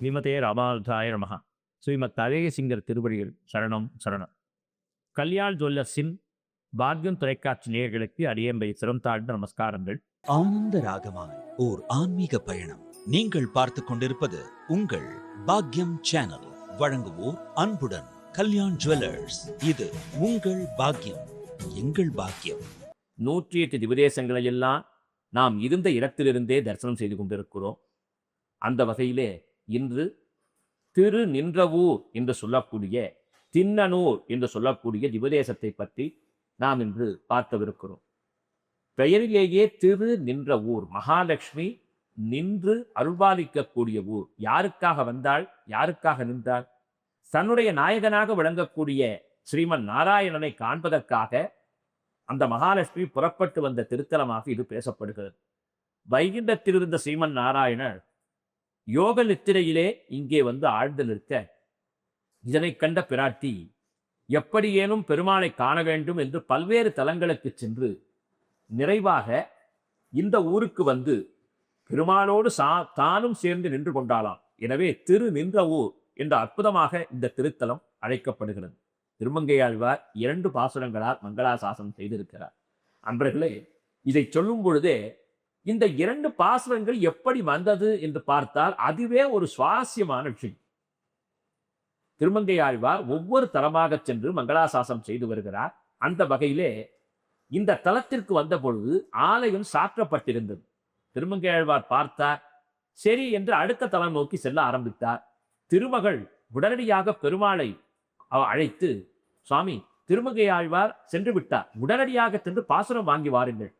ஸ்ரீமதே ராமானுஜாய நமஹ. ஸ்ரீமத் அழகியசிங்கர் திருவடிகள் சரணம் சரணம். கல்யாண் ஜுவல்லர்ஸின் பாக்யம் தொலைக்காட்சி நேயர்களுக்கு அடியேம்பை சிரம் தாழ்ந்த நமஸ்காரங்கள். ஆனந்த ராகமாய் ஓர் ஆன்மீக பயணம். நீங்கள் பார்த்துக் கொண்டிருப்பது உங்கள் பாக்யம் சேனல். வழங்குவோர் அன்புடன் கல்யாண் ஜுவல்லர்ஸ். இது உங்கள் பாக்யம், எங்கள் பாக்கியம். 108 திவதேசங்களையெல்லாம் நாம் இருந்த இடத்திலிருந்தே தரிசனம் செய்து கொண்டிருக்கிறோம். அந்த வகையிலே இன்று திரு நின்றவூர் என்று சொல்லக்கூடிய தின்னனூர் என்று சொல்லக்கூடிய திவதேசத்தை பற்றி நாம் இன்று பார்க்கவிருக்கிறோம். பெயரிலேயே திரு நின்ற ஊர், மகாலட்சுமி நின்று அருள்பாலிக்கக்கூடிய ஊர். யாருக்காக வந்தாள், யாருக்காக நின்றாள்? தன்னுடைய நாயகனாக விளங்கக்கூடிய ஸ்ரீமன் நாராயணனை காண்பதற்காக அந்த மகாலட்சுமி புறப்பட்டு வந்த திருத்தலமாக இது பேசப்படுகிறது. வைகுண்டத்தில் இருந்த ஸ்ரீமன் நாராயணர் யோக நித்திரையிலே இங்கே வந்து ஆழ்ந்து நிற்க, இதனை கண்ட பிராட்டி எப்படியேனும் பெருமாளை காண வேண்டும் என்று பல்வேறு தலங்களுக்கு சென்று நிறைவாக இந்த ஊருக்கு வந்து பெருமாளோடு தானும் சேர்ந்து நின்று கொண்டாளாம். எனவே திரு நின்ற ஊர் என்ற அற்புதமாக இந்த திருத்தலம் அழைக்கப்படுகிறது. திருமங்கையாழ்வார் 2 பாசுரங்களால் மங்களாசாசனம் செய்திருக்கிறார். அன்பர்களே, இதை சொல்லும் பொழுதே இந்த 2 பாசுரங்கள் எப்படி வந்தது என்று பார்த்தால் அதுவே ஒரு சுவாரஸ்யமான விஷயம். திருமங்கையாழ்வார் ஒவ்வொரு தலமாக சென்று மங்களாசாசனம் செய்து வருகிறார். அந்த வகையிலே இந்த தலத்திற்கு வந்த பொழுது ஆலயம் சாற்றப்பட்டிருந்தது. திருமங்கையாழ்வார் பார்த்தார். சரி என்று அடுத்த தலம் நோக்கி செல்ல ஆரம்பித்தார். திருமகள் உடனடியாக பெருமாளை அழைத்து, சுவாமி, திருமங்கையாழ்வார் சென்று விட்டார், உடனடியாக சென்று பாசுரம் வாங்கி வாருங்கள்,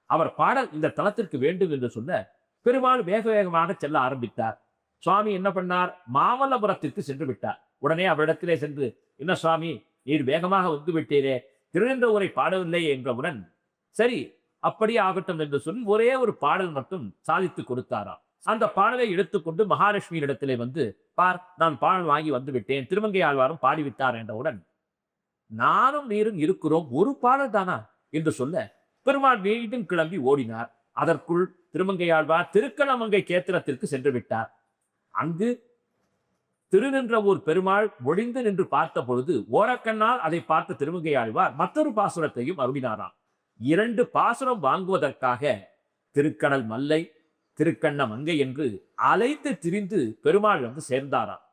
அவர் பாடல் இந்த தலத்திற்கு வேண்டும் என்று சொல்ல பெருமாள் வேக வேகமாக செல்ல ஆரம்பித்தார். சுவாமி என்ன பண்ணார்? மாமல்லபுரத்திற்கு சென்று விட்டார். உடனே அவரிடத்திலே சென்று, என்ன சுவாமி, நீர் வேகமாக வந்து விட்டீரே, திருநின்ற ஊரை பாடவில்லை என்றவுடன், சரி அப்படியே ஆகட்டும் என்று சொல்லி ஒரே ஒரு பாடல் மட்டும் சாதித்து கொடுத்தாராம். அந்த பாடலை எடுத்துக்கொண்டு மகாலட்சுமியின் இடத்திலே வந்து, பார், நான் பாடல் வாங்கி வந்து விட்டேன், திருமங்கை ஆழ்வாரும் பாடிவிட்டார் என்றவுடன், நானும் நீரும் இருக்கிறோம், ஒரு பாடல் தானா என்று சொல்ல பெருமாள் மீண்டும் கிளம்பி ஓடினார். அதற்குள் திருமங்கையாழ்வார் திருக்கணமங்கை கேத்திரத்திற்கு சென்று விட்டார். அங்கு திருநின்ற ஊர் பெருமாள் ஒளிந்து நின்று பார்த்த பொழுது ஓரக்கண்ணால் அதை பார்த்த திருமங்கையாழ்வார் மற்றொரு பாசுரத்தையும் அருளினாராம். 2 பாசுரம் வாங்குவதற்காக திருக்கடல் மல்லை, திருக்கண்ண மங்கை என்று அலைத்து திரிந்து பெருமாள் வந்து சேர்ந்தாராம்.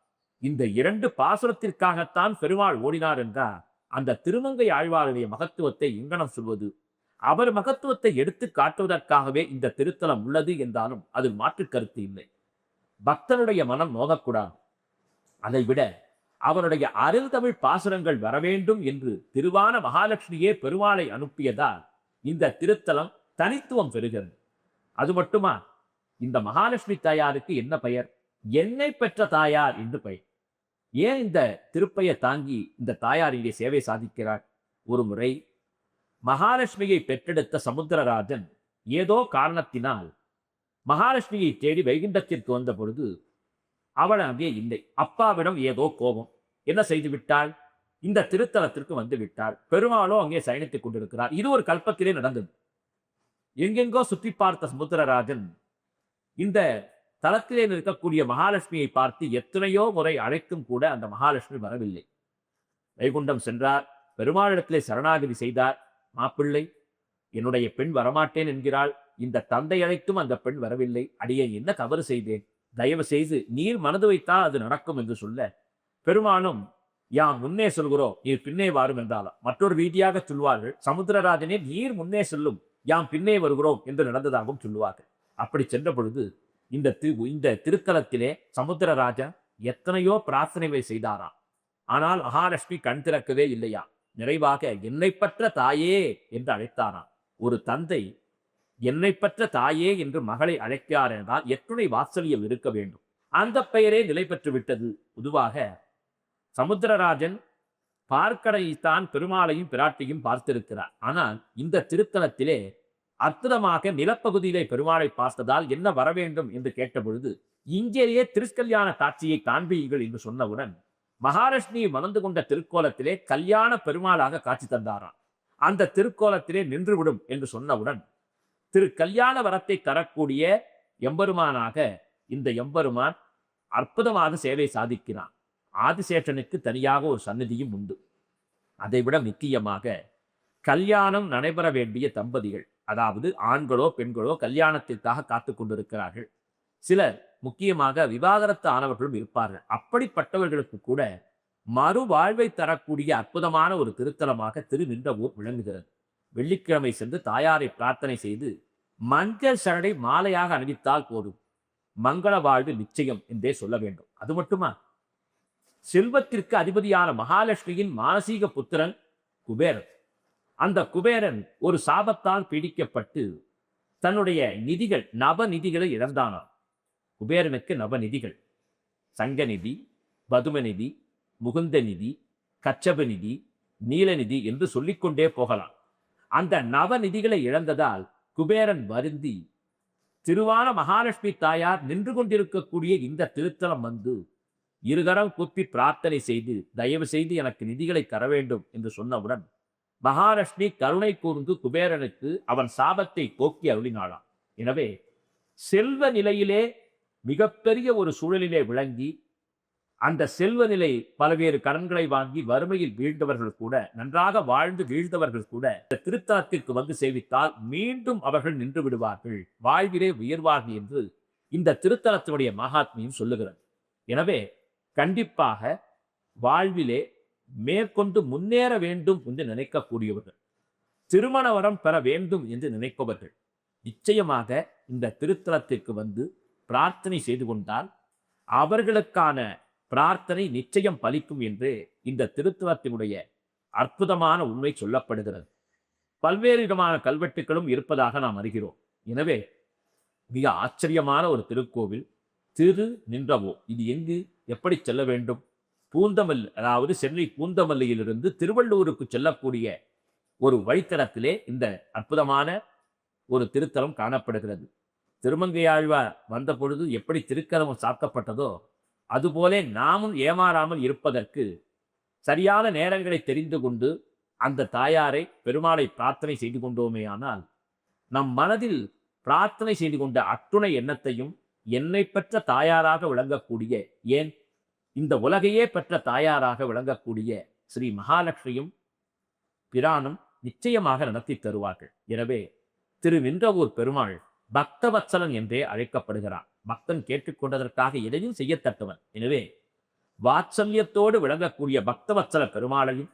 இந்த 2 பாசுரத்திற்காகத்தான் பெருமாள் ஓடினார் என்றால் அந்த திருமங்கை ஆழ்வாருடைய மகத்துவத்தை எங்கனம் சொல்வது? அவர் மகத்துவத்தை எடுத்து காட்டுவதற்காகவே இந்த திருத்தலம் உள்ளது என்றாலும் அது மாற்று கருத்து இல்லை. பக்தனுடைய மனம் நோகக்கூடாது. அதை விட அவருடைய அருள் தமிழ் பாசுரங்கள் வர வேண்டும் என்று திருவான மகாலட்சுமியே பெருமாளை அனுப்பியதால் இந்த திருத்தலம் தனித்துவம் பெறுகிறது. அது மட்டுமா, இந்த மகாலட்சுமி தாயாருக்கு என்ன பெயர்? என்னை பெற்ற தாயார் என்று பெயர். ஏன் இந்த திருப்பெயர் தாங்கி இந்த தாயார் இங்கே சேவை சாதிக்கிறார்? ஒரு முறை மகாலட்சுமியை பெற்றெடுத்த சமுத்திரராஜன் ஏதோ காரணத்தினால் மகாலட்சுமியை தேடி வைகுண்டத்திற்கு வந்த பொழுது அவள் அங்கே இல்லை. அப்பாவிடம் ஏதோ கோபம். என்ன செய்து விட்டாள்? இந்த திருத்தலத்திற்கு வந்து விட்டாள். பெருமாளோ அங்கே சயனித்துக் கொண்டிருக்கிறார். இது ஒரு கல்பத்திலே நடந்தது. எங்கெங்கோ சுற்றி பார்த்த சமுத்திரராஜன் இந்த தலத்திலே இருக்கக்கூடிய மகாலட்சுமியை பார்த்து எத்தனையோ முறை அழைத்தும் கூட அந்த மகாலட்சுமி வரவில்லை. வைகுண்டம் சென்றார். பெருமாளிடத்திலே சரணாகதி செய்தார். மாப்பிள்ளை, என்னுடைய பெண் வரமாட்டேன் என்கிறாள். இந்த தந்தை அழைத்தும் அந்த பெண் வரவில்லை. அடியே என்ன தவறு செய்தேன்? தயவு செய்து நீர் மனது வைத்தால் அது நடக்கும் என்று சொல்ல, பெருமானும் யாம் முன்னே சொல்கிறோம், நீர் பின்னே வாரும் என்றாலும். மற்றொரு ரீதியாக சொல்வார்கள், சமுத்திரராஜனே நீர் முன்னே சொல்லும், யாம் பின்னே வருகிறோம் என்று நடந்ததாகவும் சொல்லுவார்கள். அப்படி சென்ற பொழுது இந்த திருத்தலத்திலே சமுத்திரராஜன் எத்தனையோ பிரார்த்தனைகளை செய்தாராம். ஆனால் மகாலட்சுமி கண் திறக்கவே இல்லையா. நிறைவாக என்னை பற்ற தாயே என்று அழைத்தாராம். ஒரு தந்தை என்னை பற்ற தாயே என்று மகளை அழைக்கிறார் என்றால் எத்துணை வாத்சல்யம் இருக்க வேண்டும். அந்த பெயரே நிலை பெற்று விட்டது. பொதுவாக சமுத்திரராஜன் பார்க்கடைத்தான் பெருமாளையும் பிராட்டியும் பார்த்திருக்கிறார். ஆனால் இந்த திருத்தலத்திலே அற்புதமாக நிலப்பகுதியிலே பெருமாளை பார்த்ததால் என்ன வர வேண்டும் என்று கேட்டபொழுது, இங்கேயே திருக்கல்யாண காட்சியை காண்பீர்கள் என்று சொன்னவுடன் மகாலட்சுமியை மணந்து கொண்ட திருக்கோலத்திலே கல்யாண பெருமாளாக காட்சி தந்தாராம். அந்த திருக்கோலத்திலே நின்றுவிடும் என்று சொன்னவுடன் திரு கல்யாண வரத்தை தரக்கூடிய எம்பெருமானாக இந்த எம்பெருமான் அற்புதமாக சேவை சாதிக்கிறான். ஆதிசேஷனுக்கு தனியாக ஒரு சந்நிதியும் உண்டு. அதைவிட முக்கியமாக கல்யாணம் நடைபெற வேண்டிய தம்பதிகள், அதாவது ஆண்களோ பெண்களோ கல்யாணத்திற்காக காத்துக் கொண்டிருக்கிறார்கள். சிலர் முக்கியமாக விவாகரத்து ஆனவர்களும் இருப்பார்கள். அப்படிப்பட்டவர்களுக்கு கூட மறுவாழ்வை தரக்கூடிய அற்புதமான ஒரு திருத்தலமாக திருநின்றவூர் விளங்குகிறது. வெள்ளிக்கிழமை சென்று தாயாரை பிரார்த்தனை செய்து மஞ்சள் சரடை மாலையாக அணிவித்தால் போதும், மங்கள வாழ்வு நிச்சயம் என்றே சொல்ல வேண்டும். அது மட்டுமா, செல்வத்திற்கு அதிபதியான மகாலட்சுமியின் மானசீக புத்திரன் குபேரன். அந்த குபேரன் ஒரு சாபத்தால் பீடிக்கப்பட்டு தன்னுடைய நிதிகள், நவநிதிகளை இழந்தானார். குபேரனுக்கு நவநிதிகள், சங்கநிதி, பதுமநிதி, முகுந்த நிதி, கச்சப நிதி, நீலநிதி என்று சொல்லிக்கொண்டே போகலாம். அந்த நவநிதிகளை இழந்ததால் குபேரன் வருந்தி திருவான மகாலட்சுமி தாயார் நின்று கொண்டிருக்கக்கூடிய இந்த திருத்தலம் வந்து இருகரம் கூப்பி பிரார்த்தனை செய்து தயவு செய்து எனக்கு நிதிகளை தர வேண்டும் என்று சொன்னவுடன் மகாலட்சுமி கருணை கூர்ந்து குபேரனுக்கு அவன் சாபத்தை போக்கி அருளினாளாம். எனவே செல்வ நிலையிலே மிகப்பெரிய ஒரு சூழலிலே விளங்கி அந்த செல்வ நிலை பல்வேறு கடன்களை வாங்கி வறுமையில் வீழ்ந்தவர்கள் கூட, நன்றாக வாழ்ந்து வீழ்ந்தவர்கள் கூட இந்த திருத்தலத்திற்கு வந்து சேவித்தால் மீண்டும் அவர்கள் நின்று விடுவார்கள், வாழ்விலே உயர்வார்கள் என்று இந்த திருத்தலத்தினுடைய மகாத்மியம் சொல்லுகிறது. எனவே கண்டிப்பாக வாழ்விலே மேற்கொண்டு முன்னேற வேண்டும் என்று நினைக்கக்கூடியவர்கள், திருமண வரம் பெற வேண்டும் என்று நினைப்பவர்கள் நிச்சயமாக இந்த திருத்தலத்திற்கு வந்து பிரார்த்தனை செய்து கொண்டால் அவர்களுக்கான பிரார்த்தனை நிச்சயம் பலிக்கும் என்று இந்த திருத்தலத்தினுடைய அற்புதமான உண்மை சொல்லப்படுகிறது. பல்வேறு விதமான கல்வெட்டுகளும் இருப்பதாக நாம் அறிகிறோம். எனவே மிக ஆச்சரியமான ஒரு திருக்கோவில் திரு நின்றவோ. இது எங்கு எப்படி செல்ல வேண்டும்? பூந்தமல்லி, அதாவது சென்னை பூந்தமல்லியிலிருந்து திருவள்ளூருக்கு செல்லக்கூடிய ஒரு வழித்தடத்திலே இந்த அற்புதமான ஒரு திருத்தலம் காணப்படுகிறது. திருமங்கையாழ்வார் வந்த பொழுது எப்படி திருக்கதவம் சாத்தப்பட்டதோ அதுபோல நாமும் ஏமாறாமல் இருப்பதற்கு சரியான நேரங்களை தெரிந்து கொண்டு அந்த தாயாரை, பெருமாளை பிரார்த்தனை செய்து கொண்டோமே ஆனால் நம் மனதில் பிரார்த்தனை செய்து கொண்ட அத்துணை எண்ணத்தையும் என்னை பெற்ற தாயாராக விளங்கக்கூடிய, ஏன் இந்த உலகையே பெற்ற தாயாராக விளங்கக்கூடிய ஸ்ரீ மகாலட்சுமியும் பிரானும் நிச்சயமாக நடத்தி தருவார்கள். எனவே திருநின்றவூர் பெருமாள் பக்தவத்சலன் என்றே அழைக்கப்படுகிறான். பக்தன் கேட்டுக்கொண்டதற்காக எதையும் செய்யத்தக்கவன். எனவே வாத்சல்யத்தோடு விளங்கக்கூடிய பக்தவத்சல பெருமாளையும்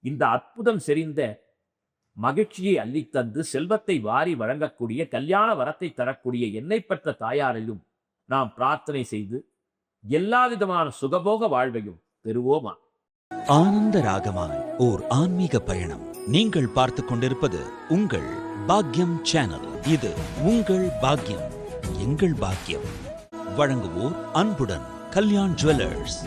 இந்த அற்புதம் செறிந்த மகிழ்ச்சியை அள்ளித்தந்து செல்வத்தை வாரி வழங்கக்கூடிய, கல்யாண வரத்தை தரக்கூடிய என்னை பெற்ற தாயாரையும் நாம் பிரார்த்தனை செய்து எல்லா விதமான சுகபோக வாழ்வையும் பெறுவோமா. ஆனந்த ராகமாய் ஓர் ஆன்மீக பயணம். நீங்கள் பார்த்து கொண்டிருப்பது உங்கள் பாக்யம் சேனல். இது உங்கள் பாக்யம், எங்கள் பாக்கியம். வழங்குவோர் அன்புடன் கல்யாண் ஜுவல்லர்ஸ்.